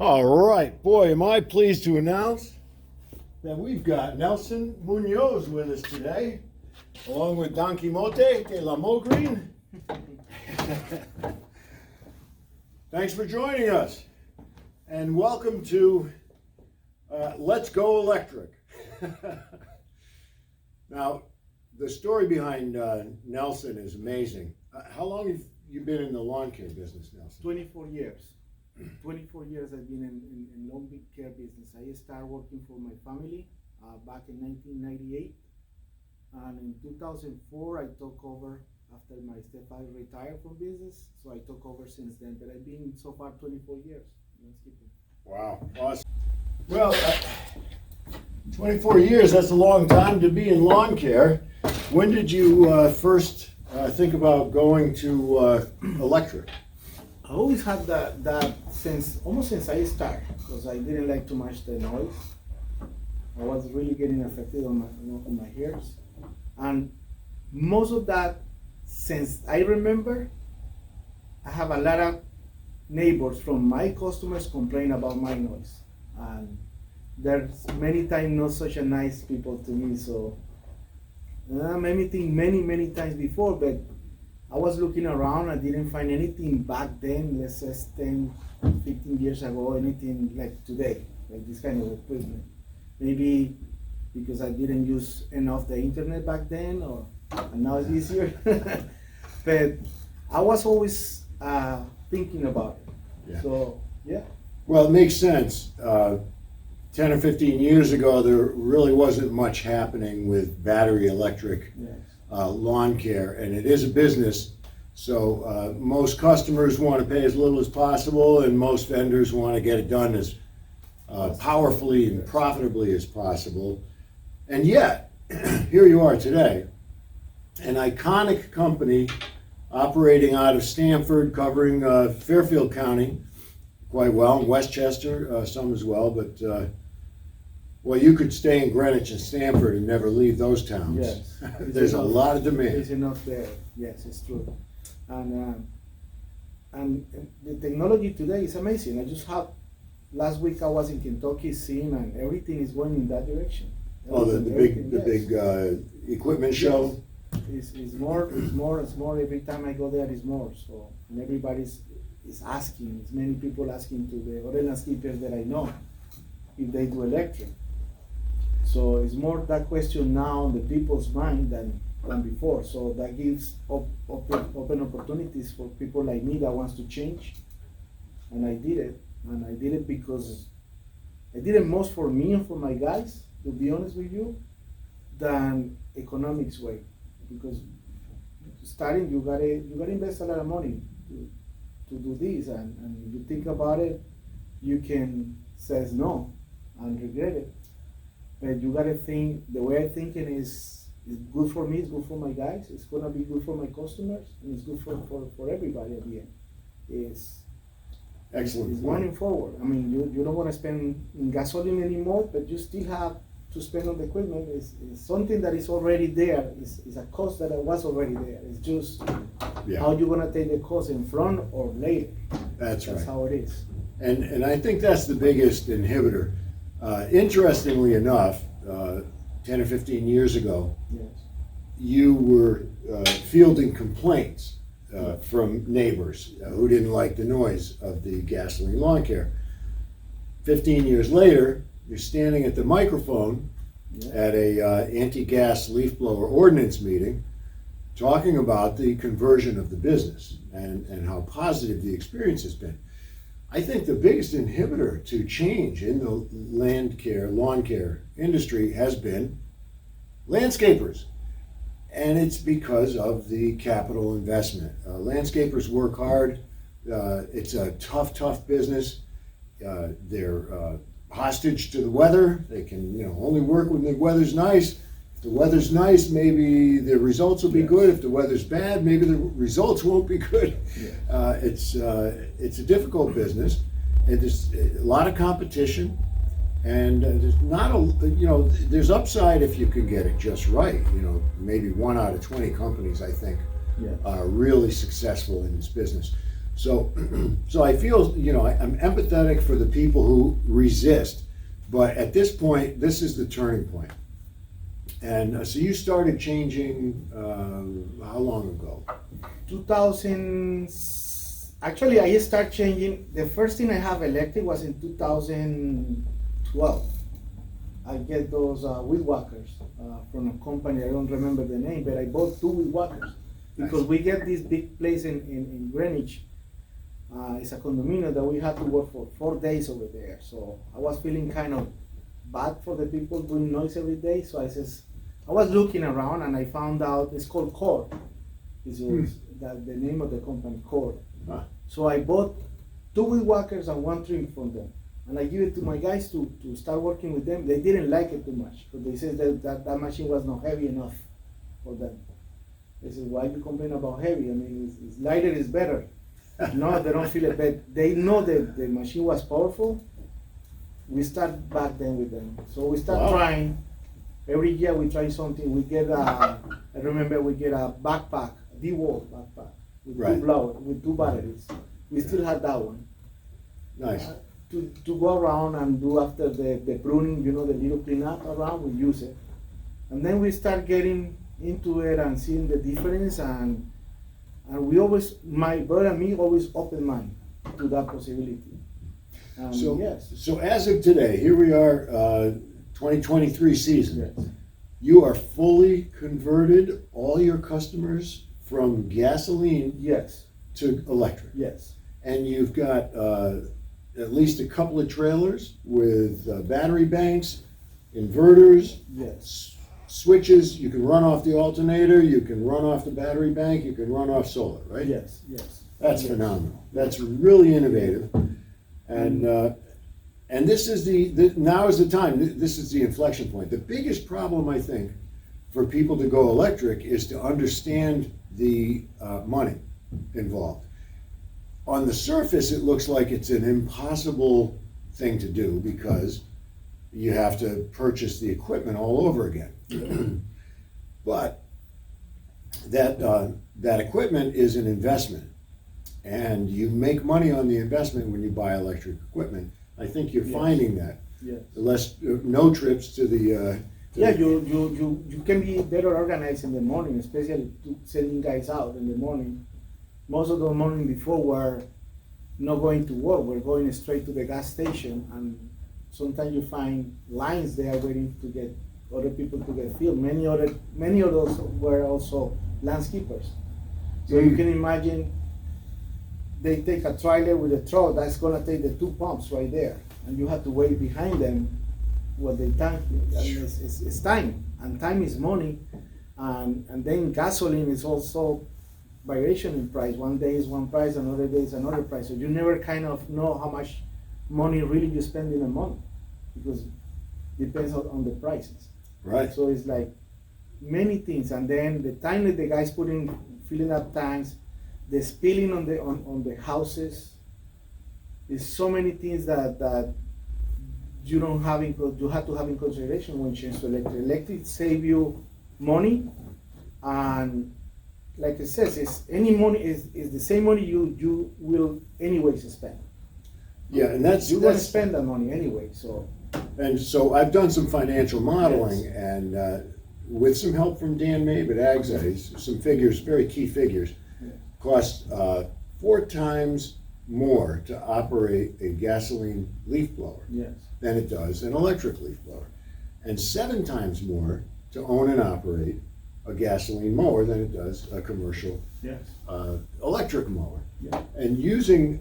All right, boy, am I pleased to announce that we've got Nelson Munoz with us today, along with Don Quixote de la MowGreen. Thanks for joining us, and welcome to Let's Go Electric. Now, the story behind Nelson is amazing. How long have you been in the lawn care business, Nelson? 24 years. 24 years I've been in lawn care business. I started working for my family back in 1998. And in 2004, I took over after my stepfather retired from business. So I took over since then. But I've been so far 24 years. Wow, awesome. Well, 24 years, that's a long time to be in lawn care. When did you first think about going to electric? I always had that almost since I started, because I didn't like too much the noise. I was really getting affected on my ears. And most of that, since I remember, I have a lot of neighbors from my customers complain about my noise. And there's many times not such a nice people to me, so many times before, but I was looking around, I didn't find anything back then, let's say 10, 15 years ago, anything like today, like this kind of equipment. Maybe because I didn't use enough the internet back then, and now it's easier. But I was always thinking about it. Yeah. So, yeah. Well, it makes sense. 10 or 15 years ago, there really wasn't much happening with battery electric lawn care, and it is a business. So most customers want to pay as little as possible, and most vendors want to get it done as powerfully and profitably as possible. And yet, here you are today, an iconic company operating out of Stamford, covering Fairfield County quite well, and Westchester some as well, but well, you could stay in Greenwich and Stamford and never leave those towns. Yes. There's a lot of demand. There's enough there. Yes, it's true. And the technology today is amazing. I just last week I was in Kentucky seeing, and everything is going in that direction. Oh, the big equipment show. It's more. Every time I go there, it's more. So, and everybody's asking. It's many people asking to the other landscapers that I know if they do electric. So it's more that question now on the people's mind than before. So that gives open opportunities for people like me that wants to change. And I did it. And I did it because I did it most for me and for my guys, to be honest with you, than economics way. Because starting, you gotta invest a lot of money to do this. And if you think about it, you can say no and regret it. But you gotta think, the way I'm thinking is good for me, it's good for my guys, it's gonna be good for my customers, and it's good for everybody at the end. It's Excellent. It's running forward. I mean, you don't wanna spend in gasoline anymore, but you still have to spend on the equipment. It's something that is already there. It's a cost that was already there. It's just how you're gonna take the cost in front or later. That's right. That's how it is. And I think that's the biggest inhibitor. Interestingly enough, 10 or 15 years ago, you were fielding complaints from neighbors who didn't like the noise of the gasoline lawn care. 15 years later, you're standing at the microphone at a anti-gas leaf blower ordinance meeting talking about the conversion of the business and how positive the experience has been. I think the biggest inhibitor to change in the lawn care industry has been landscapers. And it's because of the capital investment. Landscapers work hard. It's a tough business. They're hostage to the weather. They can only work when the weather's nice. If the weather's nice, maybe the results will be good. If the weather's bad, maybe the results won't be good. It's a difficult business. There's a lot of competition, and there's not there's upside if you can get it just right. Maybe 1 out of 20 companies, I think, are really successful in this business. So, so I feel, I'm empathetic for the people who resist, but at this point, this is the turning point. And so you started changing, how long ago? 2000, actually I started changing, the first thing I have electric was in 2012. I get those weed whackers from a company, I don't remember the name, but I bought 2 weed whackers. Because Nice. we get this big place in Greenwich, it's a condominium that we had to work for 4 days over there. So I was feeling kind of bad for the people doing noise every day. So I was looking around and I found out it's called Core. It's the name of the company, Core. Huh. So I bought 2 weed whackers and 1 trim from them. And I give it to my guys to start working with them. They didn't like it too much, because they said that machine was not heavy enough for them. They said, why you complain about heavy? I mean, it's lighter is better. No, they don't feel it, but they know that the machine was powerful. We start back then with them. So we start trying. Every year we try something. We get I remember we get a backpack, a D-wall backpack with Right. 2 blowers, with 2 batteries. We still had that one. Nice. To go around and do after the pruning, the little cleanup around, we use it. And then we start getting into it and seeing the difference, and we always, my brother and me, always open mind to that possibility. So, Yes. so as of today, here we are, 2023 season. Yes. You are fully converted all your customers from gasoline Yes. to electric. Yes. And you've got at least a couple of trailers with battery banks, inverters, Yes. switches. You can run off the alternator, you can run off the battery bank, you can run off solar, right? Yes. Yes. That's Yes. phenomenal. That's really innovative. And this is now is the time. This is the inflection point. The biggest problem, I think, for people to go electric is to understand the money involved. On the surface, it looks like it's an impossible thing to do because you have to purchase the equipment all over again. But that equipment is an investment, and you make money on the investment when you buy electric equipment. I think you're finding that. Yes. No trips to the. Yeah, you can be better organized in the morning, especially sending guys out in the morning. Most of the morning before we're not going to work, we're going straight to the gas station, and sometimes you find lines there waiting to get other people to get filled. Many of those were also landscapers. So you can imagine they take a trailer with a truck that's gonna take the 2 pumps right there, and you have to wait behind them while they tank. I mean, it's time, and time is money, and then gasoline is also variation in price. One day is one price, another day is another price. So you never kind of know how much money really you spend in a month, because it depends on the prices. Right. So it's like many things, and then the time that the guys filling up tanks, the spilling on the houses, is so many things that you have to have in consideration when you change to electric. Electric save you money, and like it says, is the same money you will anyways spend. Yeah, and that's You're gonna spend that money anyway. And so I've done some financial modeling, Yes. and with some help from Dan Mabe at AgSize, some figures, very key figures, Yeah. costs 4 times more to operate a gasoline leaf blower Yes. than it does an electric leaf blower, and 7 times more to own and operate a gasoline mower than it does a commercial Yes. electric mower. Yeah. And using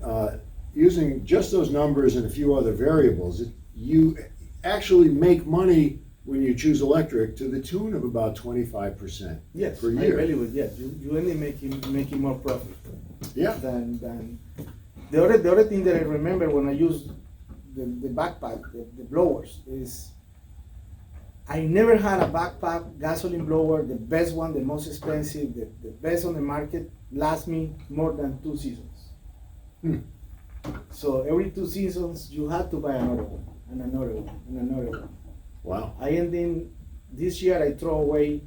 just those numbers and a few other variables, you actually make money when you choose electric to the tune of about 25% Yes. per I year. really would. Yes. You only making more profit. Yeah. Than the other thing that I remember when I used the backpack, the blowers, is I never had a backpack gasoline blower, the best one, the most expensive, the best on the market, last me more than 2 seasons. So every 2 seasons you had to buy another one, and another one, and another one. Wow. I ended this year, I throw away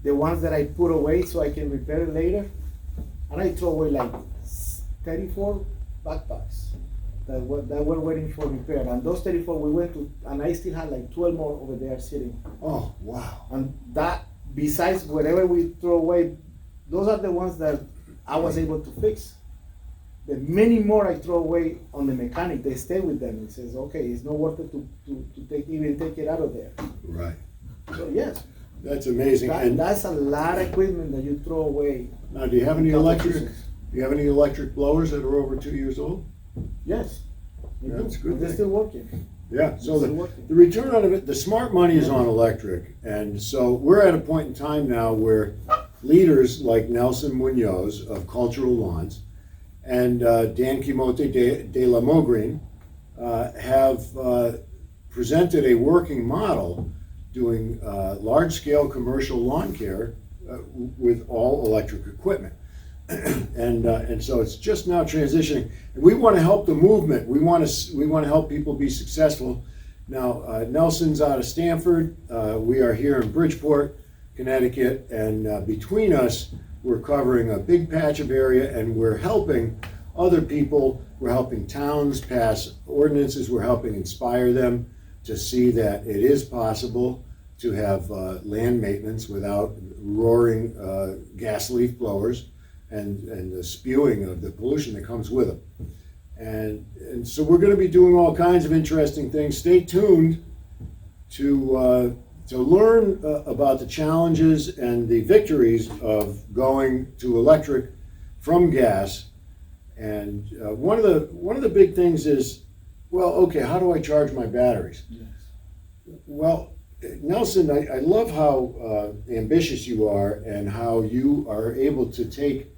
the ones that I put away so I can repair it later, and I throw away like 34 backpacks that were waiting for repair. And those 34 we went to, and I still had like 12 more over there sitting. Oh, wow. And that, besides whatever we throw away, those are the ones that I was able to fix. The many more I throw away on the mechanic, they stay with them. It says, okay, it's not worth it to take it out of there. Right. So yes, That's amazing. And that's a lot of equipment that you throw away. now, do you have any electric blowers that are over 2 years old? Yes. they do. That's a good They're thing. still working. Yeah, so It's working. the return on it, the smart money is on electric. And so we're at a point in time now where leaders like Nelson Munoz of Cultural Lawns and Dan Quimote de la MowGreen have presented a working model doing large-scale commercial lawn care with all electric equipment. And so it's just now transitioning. And we want to help the movement. We want to help people be successful. Now, Nelson's out of Stamford. We are here in Bridgeport, Connecticut, and between us, we're covering a big patch of area, and we're helping other people. We're helping towns pass ordinances. We're helping inspire them to see that it is possible to have land maintenance without roaring gas leaf blowers and the spewing of the pollution that comes with them. And so we're going to be doing all kinds of interesting things. Stay tuned to learn about the challenges and the victories of going to electric from gas. And one of the big things is, well, okay, how do I charge my batteries? Yes. Well, Nelson, I love how ambitious you are and how you are able to take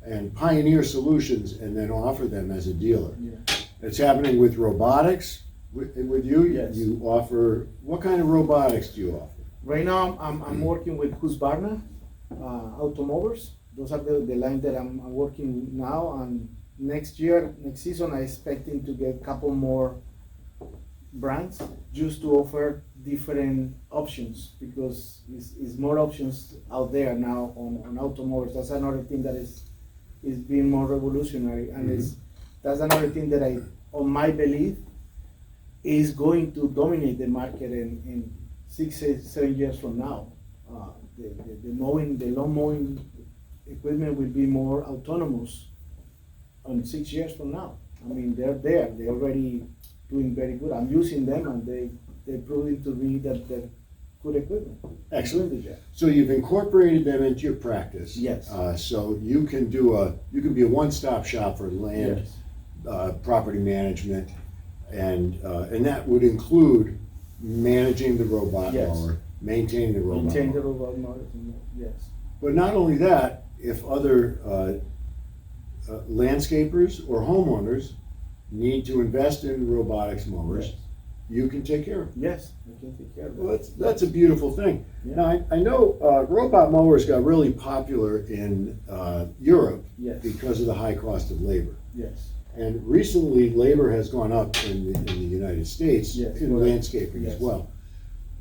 and pioneer solutions and then offer them as a dealer. Yeah. It's happening with robotics with you. Yes. You offer, what kind of robotics do you offer? Right now, I'm working with Husqvarna Automobiles. Those are the line that I'm working now. And next season, I'm expecting to get a couple more brands just to offer different options, because it's more options out there now on automobiles. That's another thing that is being more revolutionary, and that's another thing that on my belief, is going to dominate the market in 6-7 years from now. The lawn mowing equipment will be more autonomous on 6 years from now. I mean, they're there. They're already doing very good. I'm using them, and they're proving to be that they're good equipment. Excellent. Doing the job. So you've incorporated them into your practice. Yes. So you can be a one-stop shop for land, Yes. property management, and that would include managing the robot Yes. mower, maintaining the robot Maintain mower. the robot motors. Yes. But not only that, if other landscapers or homeowners need to invest in robotics mowers, Yes. you can take care of them. Yes, I can take care of Well, it. that's a beautiful thing. Yeah. Now, I know robot mowers got really popular in Europe Yes. because of the high cost of labor. Yes. And recently, labor has gone up in the United States, Yes, in correct. landscaping as Yes. well.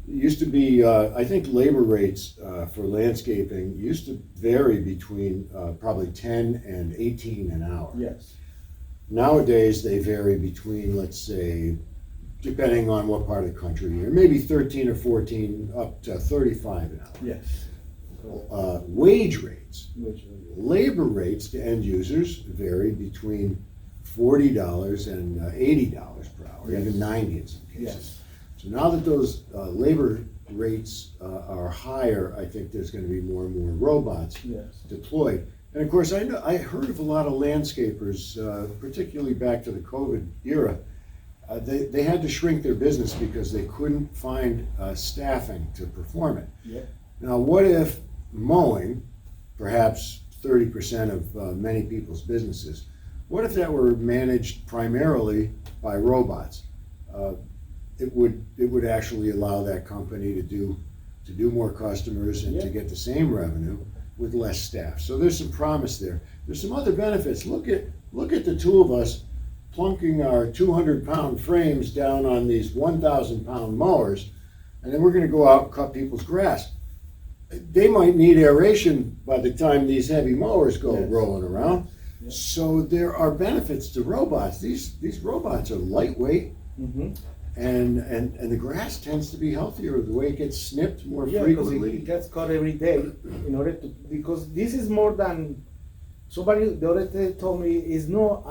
It used to be, I think labor rates for landscaping used to vary between probably 10 and 18 an hour. Yes. Nowadays, they vary between, let's say, depending on what part of the country you're in, maybe 13 or 14 up to 35 an hour. Yes. Wage rates, Which- labor rates to end users vary between $40 and $80 per hour, Yes. even 90 in some cases. Yes. So now that those labor rates are higher, I think there's going to be more and more robots Yes. deployed. And of course, I heard of a lot of landscapers, particularly back to the COVID era. They had to shrink their business because they couldn't find staffing to perform it. Yeah. Now, what if mowing, perhaps 30% of many people's businesses, what if that were managed primarily by robots? It would actually allow that company to do more customers and to Yeah. get the same revenue with less staff. So there's some promise there. There's some other benefits. Look at the two of us plunking our 200-pound frames down on these 1,000-pound mowers, and then we're going to go out and cut people's grass. They might need aeration by the time these heavy mowers go Yes. rolling around. So there are benefits to robots. These robots are lightweight, Mhm. and the grass tends to be healthier the way it gets snipped more Yeah, because frequently. it gets cut every day in order to, because this is more than, somebody the other day told me it's not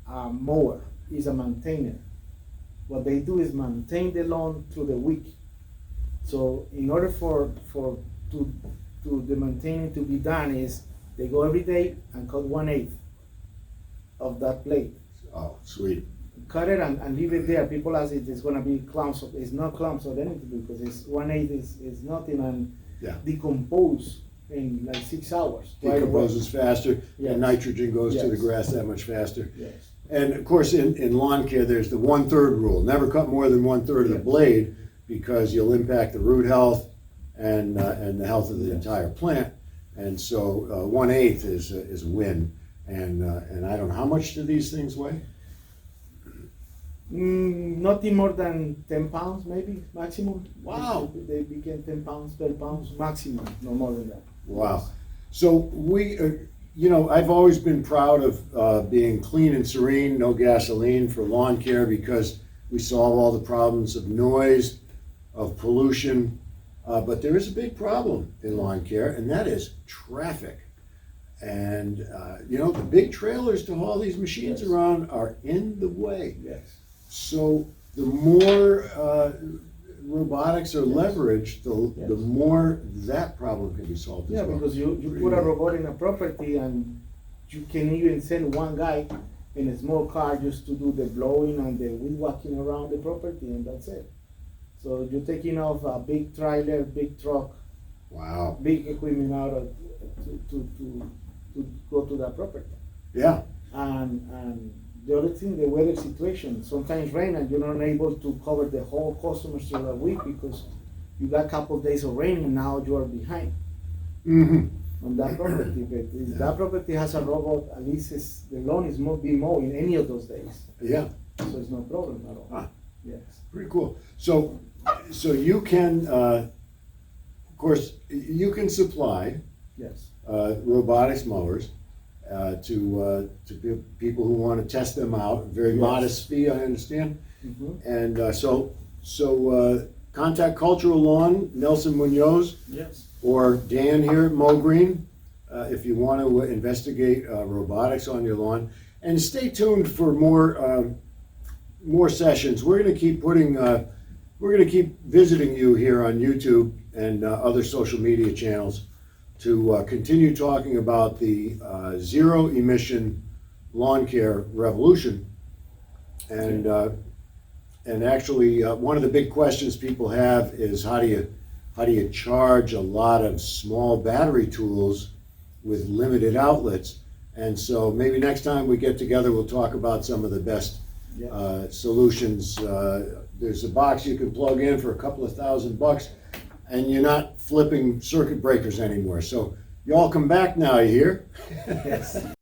a mower, it's a maintainer. What they do is maintain the lawn through the week. So in order for the maintaining to be done is, they go every day and cut 1/8 of that blade. Oh, sweet. Cut it and leave it there. People ask if it's gonna be clumps of, it's not clumps of anything, because it's 1/8 is nothing, and Yeah. decompose in like 6 hours. right away. Decomposes faster, Yes. and nitrogen goes to the Yes. grass that much faster. Yes. And of course, in lawn care, there's the 1/3 rule. Never cut more than 1/3 of the Yes. blade, because you'll impact the root health and the health of the entire plant. And so 1/8 is a win. And I don't know, how much do these things weigh? Nothing more than 10 pounds, maybe maximum. Wow. They became 10 pounds, 12 pounds maximum, no more than that. Wow. So I've always been proud of being clean and serene, no gasoline for lawn care, because we solve all the problems of noise, of pollution. But there is a big problem in lawn care, and that is traffic. And, the big trailers to haul these machines Yes. around are in the way. Yes. So the more robotics are Yes. leveraged, the Yes. more that problem can be solved as Yeah, well. because you put a robot in a property, and you can even send one guy in a small car just to do the blowing and the weed whacking around the property, and that's it. So you're taking off a big trailer, big truck, Wow. big equipment out of, to go to that property. Yeah. And the other thing, the weather situation, sometimes rain and you're not able to cover the whole customers through the week, because you got a couple of days of rain and now you are behind Mm-hmm. on that property. But if that property has a robot, at least the lawn is being mowed in any of those days, Yeah. so it's no problem at all. Ah. Yes. Pretty cool. So you can, of course, you can supply Yes. robotics mowers to people who want to test them out. Very Yes. modest fee, I understand. Mhm. And so contact Cultural Lawn, Nelson Munoz, Yes. or Dan here at MowGreen, if you want to investigate robotics on your lawn. And stay tuned for more sessions. We're going to keep visiting you here on YouTube and other social media channels to continue talking about the zero emission lawn care revolution. And actually, one of the big questions people have is how do you charge a lot of small battery tools with limited outlets? And so maybe next time we get together, we'll talk about some of the best Yeah. solutions. There's a box you can plug in for a couple of $1,000, and you're not flipping circuit breakers anymore. So you all come back now, you hear? Yes.